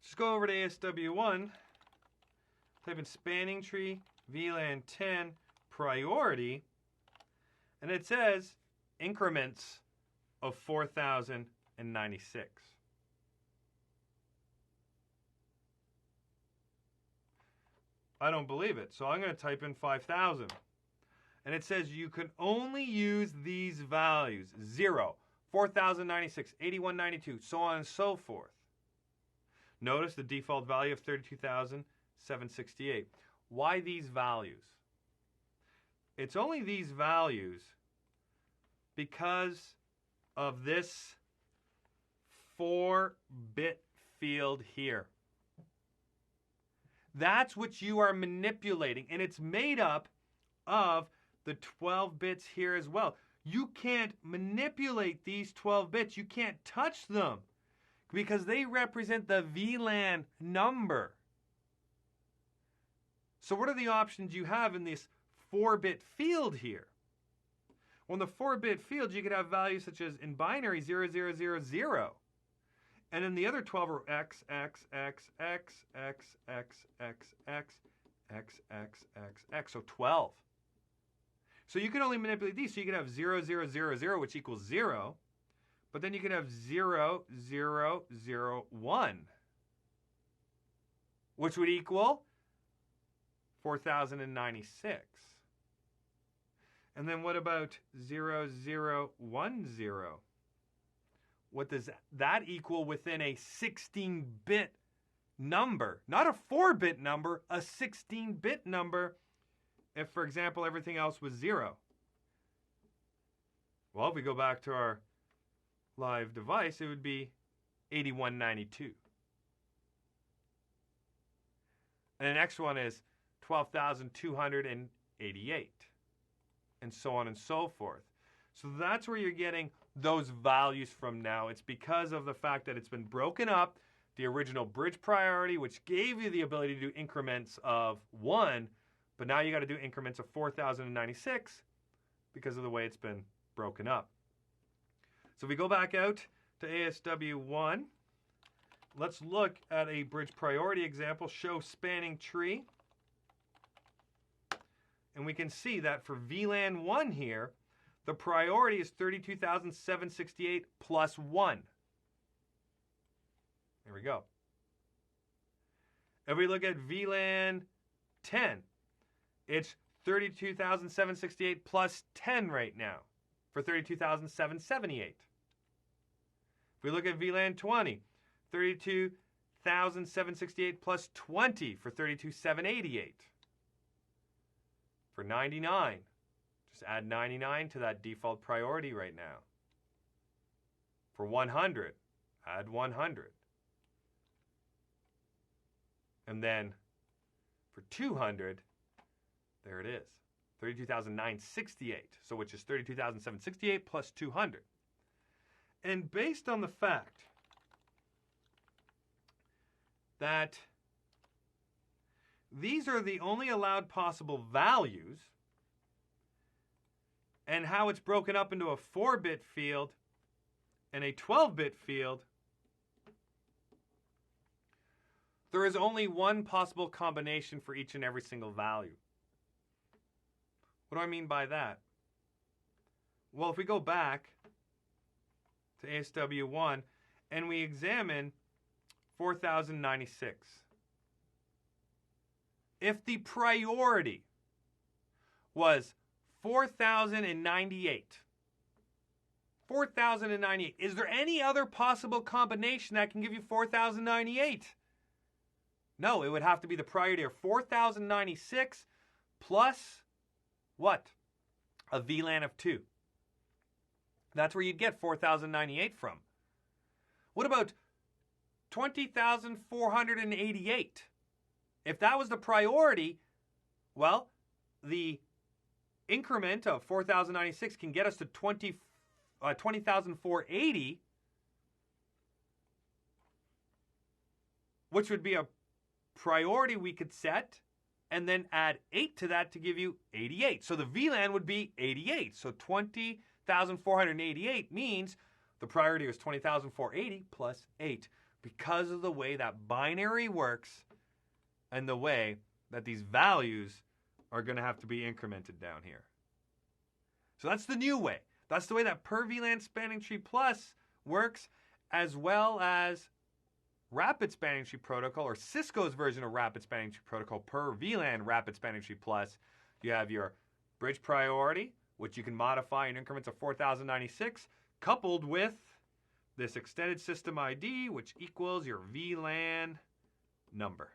Just go over to ASW1, type in spanning tree, VLAN 10, priority, and it says increments of 4,096. I don't believe it, so I'm going to type in 5,000. And it says you can only use these values, 0, 4,096, 8192, so on and so forth. Notice the default value of 32,768. Why these values? It's only these values because of this 4-bit field here. That's what you are manipulating, and it's made up of the 12 bits here as well. You can't manipulate these 12 bits. You can't touch them because they represent the VLAN number. So what are the options you have in this 4-bit field here? Well, in the 4-bit field, you could have values such as in binary 0000. And then the other 12 are X, X, X, X, X, X, X, X, X, X, X, X, so 12. So you can only manipulate these. So you could have 0000, which equals 0. But then you could have 0001, which would equal 4,096. And then what about 0010? What does that equal within a 16-bit number? Not a 4-bit number, a 16-bit number if, for example, everything else was 0. Well, if we go back to our live device, it would be 8192. And the next one is 12,288, and so on and so forth. So that's where you're getting those values from now. It's because of the fact that it's been broken up, the original bridge priority, which gave you the ability to do increments of 1, but now you got to do increments of 4,096 because of the way it's been broken up. So if we go back out to ASW1, let's look at a bridge priority example, show spanning tree. And we can see that for VLAN 1 here, the priority is 32,768 plus 1. There we go. If we look at VLAN 10, it's 32,768 plus 10 right now for 32,778. If we look at VLAN 20, 32,768 plus 20 for 32,788. For 99, just add 99 to that default priority right now. For 100, add 100. And then for 200, there it is, 32,968. So which is 32,768 plus 200. And based on the fact that these are the only allowed possible values, and how it's broken up into a 4-bit field and a 12-bit field, there is only one possible combination for each and every single value. What do I mean by that? Well, if we go back to ASW1 and we examine 4,096, if the priority was 4,098, is there any other possible combination that can give you 4,098? No, it would have to be the priority of 4,096 plus what? A VLAN of 2. That's where you'd get 4,098 from. What about 20,488? If that was the priority, well, the increment of 4,096 can get us to 20,480, which would be a priority we could set and then add 8 to that to give you 88. So the VLAN would be 88. So 20,488 means the priority was 20,480 plus 8. because of the way that binary works and the way that these values are going to have to be incremented down here. So that's the new way. That's the way that per VLAN spanning tree plus works, as well as rapid spanning tree protocol, or Cisco's version of rapid spanning tree protocol, per VLAN rapid spanning tree plus. You have your bridge priority, which you can modify in increments of 4096, coupled with this extended system ID, which equals your VLAN number.